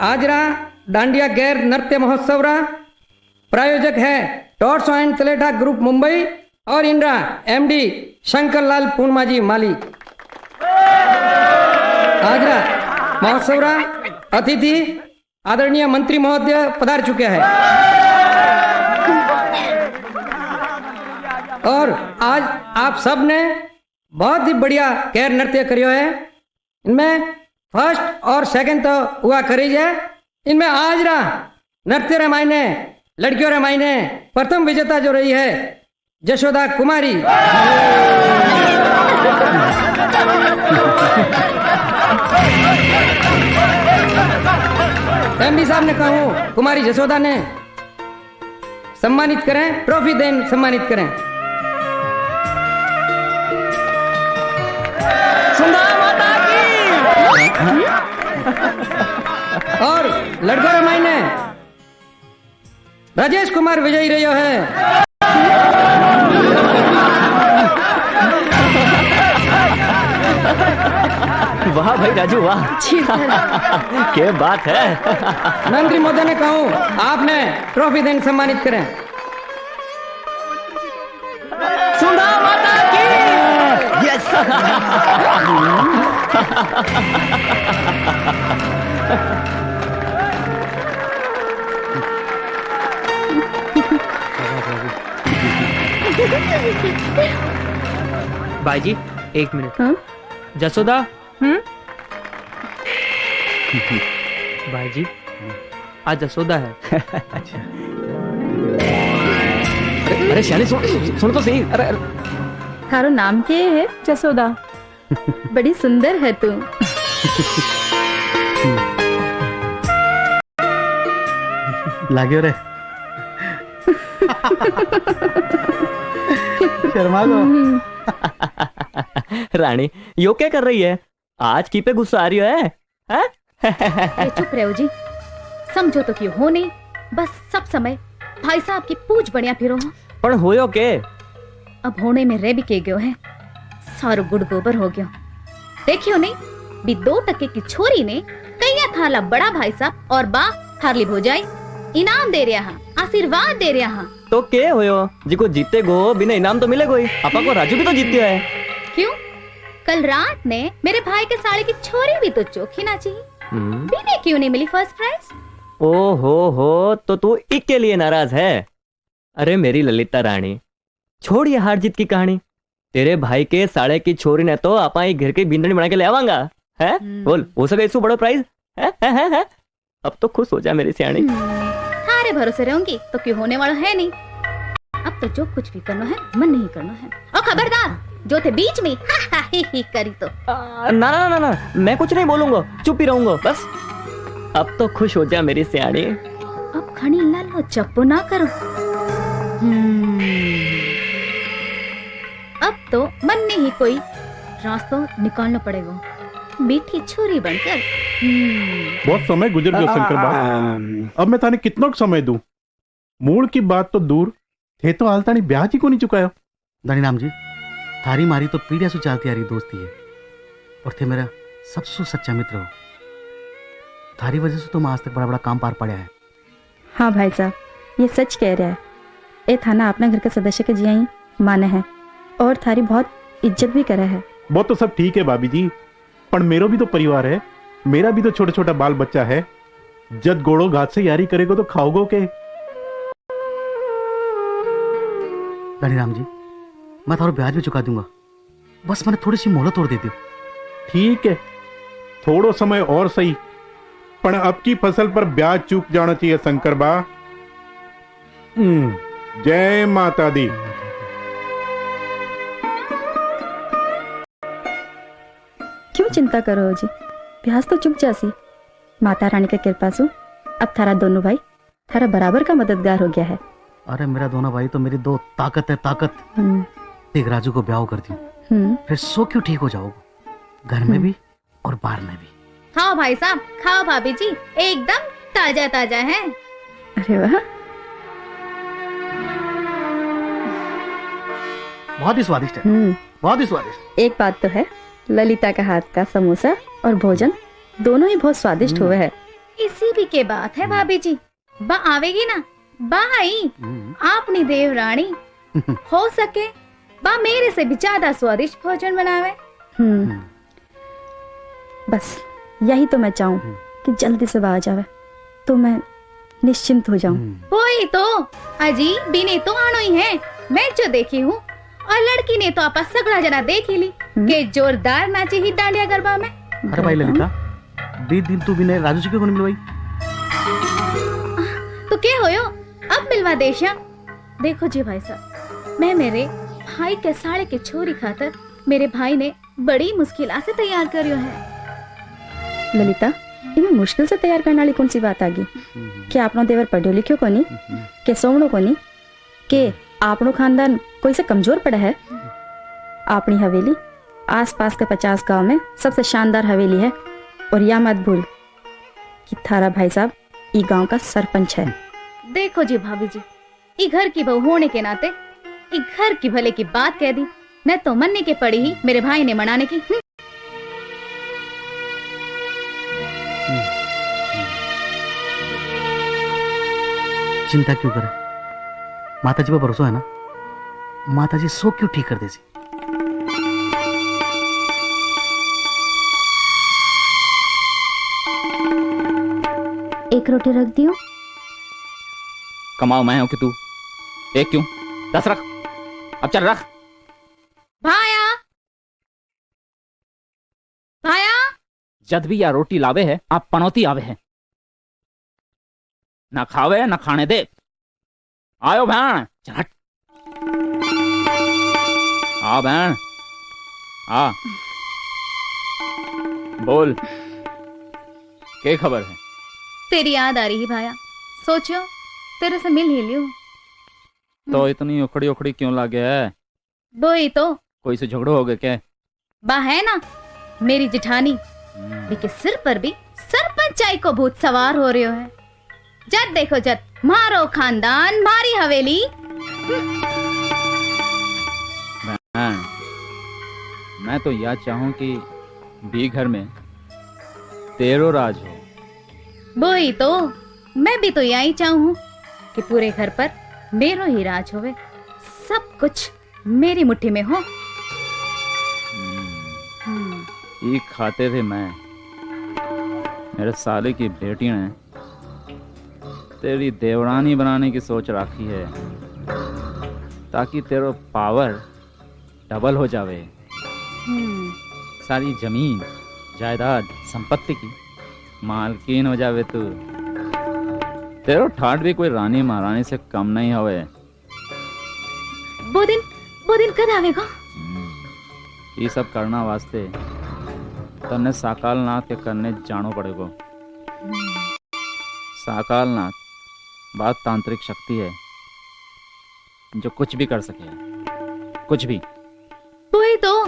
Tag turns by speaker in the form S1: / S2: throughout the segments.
S1: आजरा डांडिया गैर नृत्य महोत्सव रा प्रायोजक है टॉर्स एंड तलेठा ग्रुप मुंबई और इनरा एमडी शंकरलाल पूर्णमाजी माली। आजरा महोत्सव रा अतिथि आदरणीय मंत्री महोदय पधार चुके हैं और आज आप सब ने बहुत ही बढ़िया गैर नृत्य करियो है। इनमें फर्स्ट और सेकंड तो हुआ करी है। इनमें आज रा नृत्य रामायण लड़कियों रामायण प्रथम विजेता जो रही है जशोदा कुमारी। एमडी साहब ने कहा कुमारी जशोदा ने सम्मानित करें, ट्रॉफी दें सम्मानित करें। सुंदर माता की। और लड़का रामायण राजेश कुमार विजयी रहो है।
S2: वाह भाई राजू वाह, क्या बात है।
S1: मंत्री महोदय ने कहा आपने ट्रॉफी दें सम्मानित करें।
S2: सुंदर माता की। यस।
S3: भाईजी एक मिनट।
S4: हाँ?
S3: जसोदा। भाईजी आज जसोदा है।
S2: अरे शाली सुन तो सही। अरे
S4: थारो नाम क्या है? जसोदा। बड़ी सुंदर है तू।
S5: लाग्यो रे। शर्मा गो।
S2: रानी यो क्या कर रही है? आज की पे गुस्सा आ रही है?
S4: ये चुप रहो जी। समझो तो क्यों हो नहीं, बस सब समय भाई साहब की पूछ बढ़िया फिरो।
S2: पर होयो के?
S4: अब होने में रे भी के गयो है, सारो गुड़ गोबर हो गयो। देखियो नहीं भी 2 टके की छोरी ने कैया थाला बड़ा भाई साहब और बा हारली भोजाई इनाम दे रहा है, आशीर्वाद दे रहा है।
S2: तो के होयो जिको जीते गो बिना इनाम तो मिले कोई। आपा को राजू भी तो जीत गया है।
S4: क्यों? कल रात ने मेरे भाई के साले की छोरी भी तो चोखी नाची। बिना क्यों नहीं मिली फर्स्ट प्राइज?
S2: ओ हो तो तू एक के लिए नाराज है? अरे मेरी ललिता रानी, छोड़ ये हार जीत की कहानी। तेरे भाई के साले की छोरी ने तो आपा एक घर की बिंदनी बना के ले आवांगा है। बोल हो सके इसको बड़ा प्राइज है। अब तो खुश हो जा मेरी सियाणी।
S4: सारे भरोसे रहूंगी तो क्यों होने वाला है नहीं। अब तो जो कुछ भी करना है मन नहीं करना है। और खबरदार जो थे बीच में ही करी तो
S2: ना मैं कुछ नहीं बोलूंगा, चुप ही रहूंगा बस। अब तो खुश हो जा मेरी सियाणी।
S4: अब खड़ी लालो चप्पो ना करो। अब तो मन में ही कोई रास्ता निकालना पड़ेगा, मीठी छोरी बनकर।
S5: बहुत समय गुजर गयो शंकर बा। अब मैं थाने कितना समय दूं? मूल की बात तो दूर थे, तो आलतानी ब्याह ही को नहीं चुकायो।
S6: धनीराम जी, थारी मारी तो पीढ़िया से चलती आ रही दोस्ती है और थे मेरा सबसे सच्चा मित्र हो। थारी वजह से तुम आज तक बड़ा बड़ा काम पार पड़ा है।
S7: हाँ भाई साहब, ये सच कह रहा है। ए थाना अपना घर के सदस्य के जिया ही माने है और थारी बहुत इज्जत भी करे है।
S5: वो तो सब ठीक है भाभी जी, पर मेरो भी तो परिवार है, मेरा भी तो छोटा छोटा बाल बच्चा है। जद गोड़ो घात से यारी करेगो तो खाओगो के?
S6: धनीराम जी, मैं थारो ब्याज भी चुका दूंगा, बस मैंने थोड़ी सी मोहलत और दे दी।
S5: ठीक है, थोड़ो समय और सही, पर अब की फसल पर ब्याज चूक जाना चाहिए शंकर बा। जय माता दी।
S7: क्यों चिंता करो जी, ब्याज तो चुक जासी। माता रानी के कृपा से अब थारा दोनों भाई थारा बराबर का मददगार हो गया है।
S6: अरे मेरा दोनों भाई तो मेरी दो ताकत है, ताकत। एक राजू को ब्याह कर दी, फिर सो क्यों ठीक हो जाओगे, घर में भी और बाहर में भी।
S4: खाओ भाई साहब, खाओ भाभी जी, एकदम ताजा ताजा है।
S7: अरे वाह,
S6: बहुत ही स्वादिष्ट है, बहुत ही स्वादिष्ट।
S7: एक बात तो है, ललिता का हाथ का समोसा और भोजन दोनों ही बहुत स्वादिष्ट हुए हैं।
S4: इसी भी के बात है भाभी जी। बा आवेगी ना, बा आई आपनी देवरानी हो सके बा मेरे से भी ज्यादा स्वादिष्ट भोजन बनावे।
S7: बस यही तो मैं चाहूँ कि जल्दी से वह आ जावे तो मैं निश्चिंत हो जाऊं।
S4: वही तो अजी बिने तो आणो ही है, मैं जो देखी हूँ। और लड़की ने तो आपा सगड़ा जना देख ही ली के जोरदार नाची ही डांडिया गरबा में।
S6: अरे भाई ललिता, 20 दिन तू बिना राजू जी को नहीं मिलवाई?
S4: तो क्या होयो, अब मिलवा देशा। देखो जी भाई साहब, मैं मेरे भाई के साले के छोरी खातर मेरे भाई ने बड़ी मुश्किल से तैयार करियो है।
S7: ललिता, इमें मुश्किल से तैयार करने वाली कौन सी बात आ गई? क्या आपनो देवर पढ़ो लिखो को नहीं, के सोवणो को नहीं, के आपनो खानदान कोई से कमजोर पड़ा है? अपनी हवेली आसपास के 50 गांव में सबसे शानदार हवेली है। और या मत भूल कि थारा भाई साहब ई गांव का सरपंच है।
S4: देखो जी भाभी जी, ई घर की बहू होने के नाते ई घर की भले की बात कह दी, न तो मनने के पड़ी ही मेरे भाई ने मनाने की।
S6: चिंता क्यों करे, माता जी पर भरोसा है ना, माता जी सो क्यों ठीक कर दे सी।
S4: एक रोटी रख दियो।
S8: कमाओ मैं हूं कि तू? एक क्यों, 10 रख। अब चल रख।
S4: भाया भाया,
S8: जद भी या रोटी लावे है आप पनौती आवे है, ना खावे ना खाने दे। आयो बहन, चल आ बहन आ। बोल, क्या खबर है?
S4: तेरी याद आ रही है भाया, सोचो तेरे से मिल ही लियो।
S8: तो इतनी उखड़ी उखड़ी क्यों लागे है?
S4: वही तो,
S8: कोई से झगड़ो हो गए क्या?
S4: बा है ना मेरी जिठानी, के सिर पर भी सरपंचाई को भूत सवार हो रहे है। जद देखो जद मारो खानदान मारी हवेली।
S8: मैं तो यह चाहूं कि भी घर में तेरो राज हो।
S4: वही तो, मैं भी तो यही चाहूं कि पूरे घर पर मेरो ही राज होवे, सब कुछ मेरी मुट्ठी में हो।
S8: ये खाते थे मैं, मेरे साले की बेटी ने तेरी देवरानी बनाने की सोच रखी है, ताकि तेरा पावर डबल हो जावे। सारी जमीन जायदाद संपत्ति की मालकीन हो जावे तू। तेरो ठाट भी कोई रानी महारानी से कम नहीं होवे।
S4: वो दिन कद आवेगा?
S8: ये सब करना वास्ते तन्ने साकालनाथ के करने जानो पड़ेगा। साकालनाथ बात तांत्रिक शक्ति है जो कुछ भी कर सके, कुछ भी।
S4: वही तो,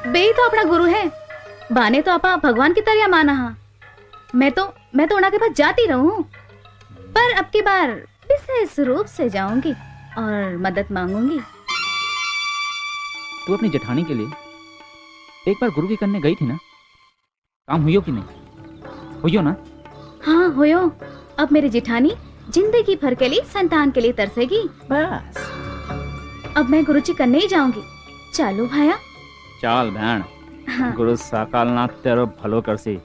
S4: बे तो अपना गुरु है, बाने तो आपा भगवान की तरह माना हा। मैं तो उनके पास जाती रहूं, पर अब की बार विशेष रूप से जाऊंगी और मदद मांगूंगी।
S8: तू अपनी जेठानी के लिए एक बार गुरु की करने गई थी ना, काम हुई कि नहीं? हुई ना?
S4: हाँ हुयो। अब मेरी जेठानी जिंदगी भर के लिए संतान के लिए तरसेगी।
S8: बस
S4: अब मैं गुरुजी करने ही जाऊंगी। चलो भाया।
S8: चाल बहन।
S4: हाँ।
S8: गुरु साकालनाथ तेरो भलो करसी।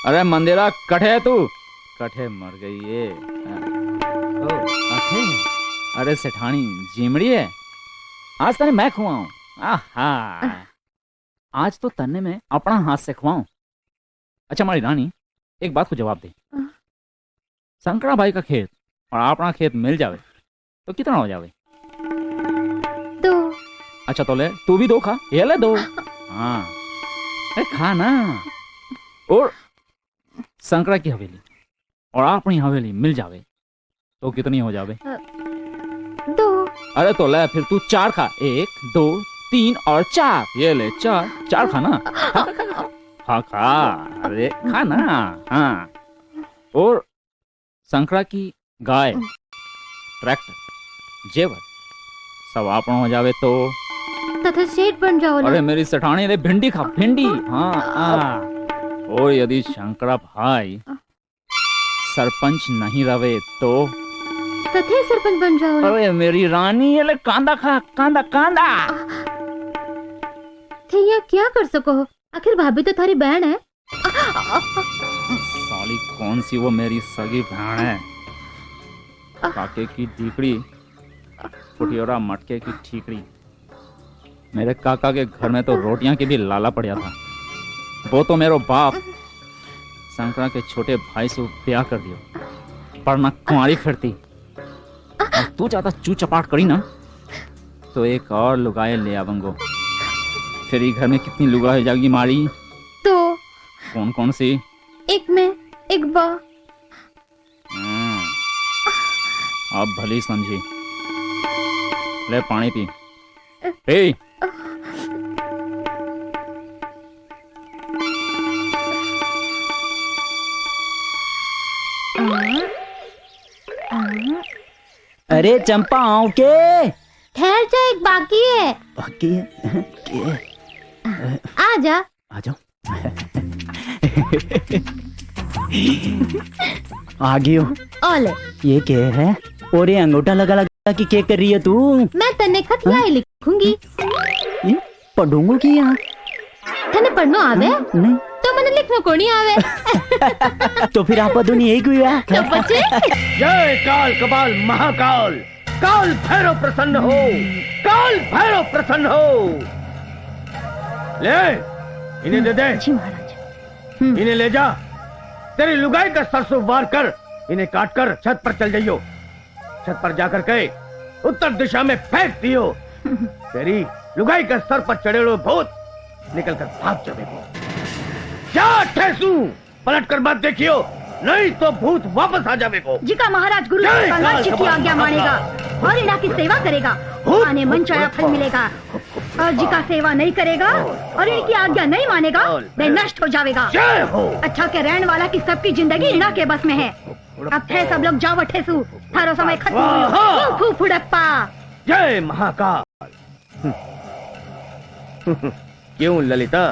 S8: अरे मंदिरा कठे तू, कठे मर गई ये। ओ अठे, अरे सेठानी जीमड़ी है, आज तने मैं खुआऊं। आहा, आज तो तन्ने में अपना हाथ से खुआऊं। अच्छा हमारी रानी, एक बात को जवाब दे। शंकरा भाई का खेत और अपना खेत मिल जावे तो कितना हो जावे?
S4: 2।
S8: अच्छा तो ले, तू भी 2 खा। ये ले 2। हाँ, अरे खा ना। और शंकरा की हवेली और अपनी हवेली मिल जावे तो कितनी हो जावे?
S4: 2।
S8: अरे तो ले फिर तू 4 खा। 1 2 3 और 4। ये ले 4 खा ना। हाँ खा, अरे खा ना। हाँ, और शंकरा की गाय, ट्रैक्टर, जेवर सब आपन हो जावे तो
S4: तथा सेठ बन जाओ।
S8: अरे मेरी सेठानी रे भिंडी खा, भिंडी। हाँ हाँ, और यदि शंकरा भाई सरपंच नहीं रहे तो
S4: तथे सरपंच बन जाओ।
S8: अरे मेरी रानी, ये ले कांदा खा, कांदा कांदा।
S4: थैया क्या कर सको हो, आखिर भाभी तो थारी बहन है।
S8: साली कौन सी वो मेरी सगी बहन है? काके की दीकड़ी, फुटियोरा मटके की ठीकड़ी। मेरे काका के घर में तो रोटियां की भी लाला पड़ा था। वो तो मेरो बाप शंकरा के छोटे भाई से ब्याह कर दियो, पर ना कुंवारी फिरती। और तू ज्यादा चू चपाट करी ना तो एक और लुगाई ले आऊंगो। फिर ये घर में कितनी लुगाई जाएगी मारी?
S4: तो
S8: कौन कौन सी?
S4: एक मैं, एक बा।
S8: अब भली समझी। ले पानी पी। पी।
S9: अरे चंपा आओ के
S4: ठहर जा, एक बाकी है।
S9: बाकी है के
S4: आ जा।
S9: आ जाओ। आ गई हो।
S4: ओले
S9: ये क्या है? और ये अंगूठा लगा लगा कि क्या कर रही है तू?
S4: मैं तने खत यही लिखूंगी।
S9: ये पढ़ूंगा कि यहाँ?
S4: तने पढ़नो आवे?
S9: नहीं।
S4: तो मैंने लिखनो को नहीं आवे।
S9: तो फिर आप दोनों यही क्यों है?
S4: तो बच्चे
S10: जय काल कबाल महाकाल, काल भैरव प्रसन्न हो, काल भैरव प्रसन्न हो। ले इन्हें दे दे।
S4: जी महाराज।
S10: इन्हें ले जा। तेरी लुगाई का सरसों वार कर, इन्हें काट कर छत पर चल जाइयो। छत पर जाकर के उत्तर दिशा में फेंक दियो। तेरी लुगाई का सर पर चढ़ेड़ो भूत निकल कर भाग जाएगो। जा ठेसू, पलट कर मत देखियो, नहीं तो भूत वापस आ जाएगो।
S4: जी का महाराज गुरु जी की आज्ञा मानेगा और इना की सेवा करेगा, आने मन चाहा फल मिलेगा। और जी का सेवा नहीं करेगा और इनकी आज्ञा नहीं मानेगा, वे नष्ट हो जाएगा।
S10: जय हो।
S4: अच्छा के रहने वाला की सबकी जिंदगी इना के बस में है। अब थे सब लोग जाओ ठेसू, थारो समय खत्म हो। फू फुड़प्पा।
S10: जय महाकाल। क्यों ललिता,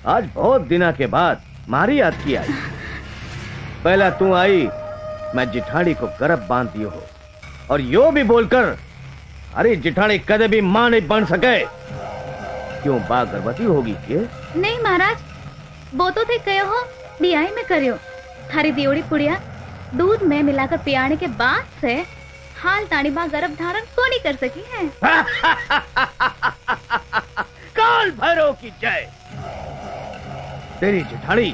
S10: आज बहुत दिना के बाद मारी याद की आई। पहला तू आई, मैं जिठानी को गर्भ बांध दियो हो, और यो भी बोलकर अरे जिठानी कदे भी मां नहीं बन सके। क्यों बा गर्भवती होगी के?
S4: नहीं महाराज, वो तो थे कहो हो बियाही में करियो। थारी दियोड़ी पुड़िया दूध में मिलाकर पियाने के बाद से हाल तानी बा गर्भ धारण को नहीं कर सकी है।
S10: काल भैरव की जय। तेरी जिठानी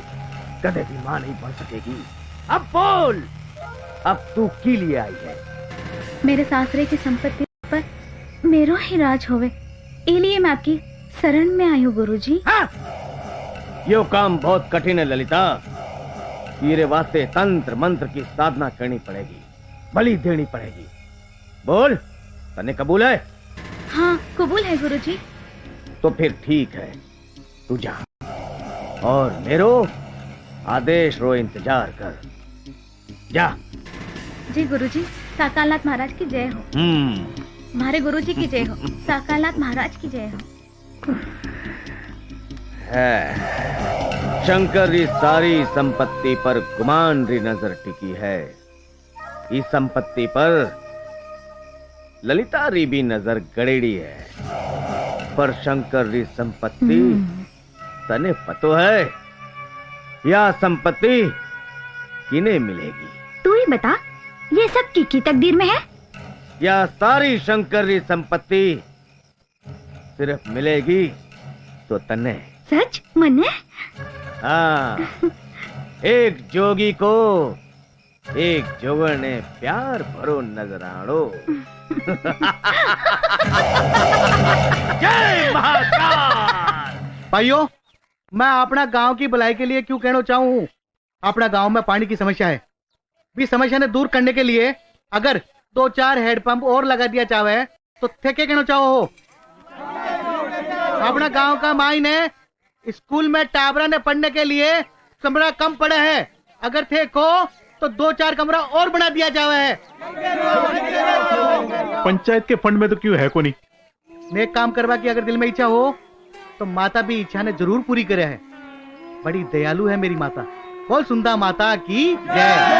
S10: कदे भी मां नहीं बन सकेगी। अब बोल, अब तू की लिए आई है?
S4: मेरे सासरे की संपत्ति पर मेरो ही राज होवे, इसलिए मैं आपकी शरण में आई हूँ गुरुजी।
S10: यो काम बहुत कठिन है ललिता। तेरे वास्ते तंत्र मंत्र की साधना करनी पड़ेगी, बलि देनी पड़ेगी। बोल, तने कबूल है?
S4: हाँ कबूल है गुरुजी।
S10: तो फिर ठीक है, तू जा और मेरो आदेश रो इंतजार कर। जा।
S4: जी गुरुजी, साकालनाथ महाराज की जय हो। हमारे गुरुजी की जय हो। साकालनाथ महाराज की जय हो।
S10: है शंकर री सारी संपत्ति पर गुमान री नजर टिकी है। इस संपत्ति पर ललिता री भी नजर गड़ेड़ी है, पर शंकर री संपत्ति तने पतो है या संपत्ति किने मिलेगी?
S4: तू ही बता, ये सब की तकदीर में है?
S10: या सारी शंकर री संपत्ति सिर्फ मिलेगी तो तने?
S4: सच मने?
S10: हाँ, एक जोगी को एक जोगर ने प्यार भरो नजराणो। जय महाकाल।
S6: भाइयों, मैं अपना गांव की भलाई के लिए क्यों कहना चाहूँ। अपना गांव में पानी की समस्या है, भी समस्या ने दूर करने के लिए अगर 2-4 हेडपंप और लगा दिया चाहे तो थे क्या कहना चाहो हो। अपना गांव का माइन है, स्कूल में टाबरा ने पढ़ने के लिए कमरा कम पड़े है, अगर थे को तो 2-4 कमरा और बना दिया जावे है।
S5: पंचायत के फंड में तो क्यों है को नहीं?
S6: नेक काम करवा की अगर दिल में इच्छा हो तो माता भी इच्छा ने जरूर पूरी करे है। बड़ी दयालु है मेरी माता। बोल सुंदा माता की जय।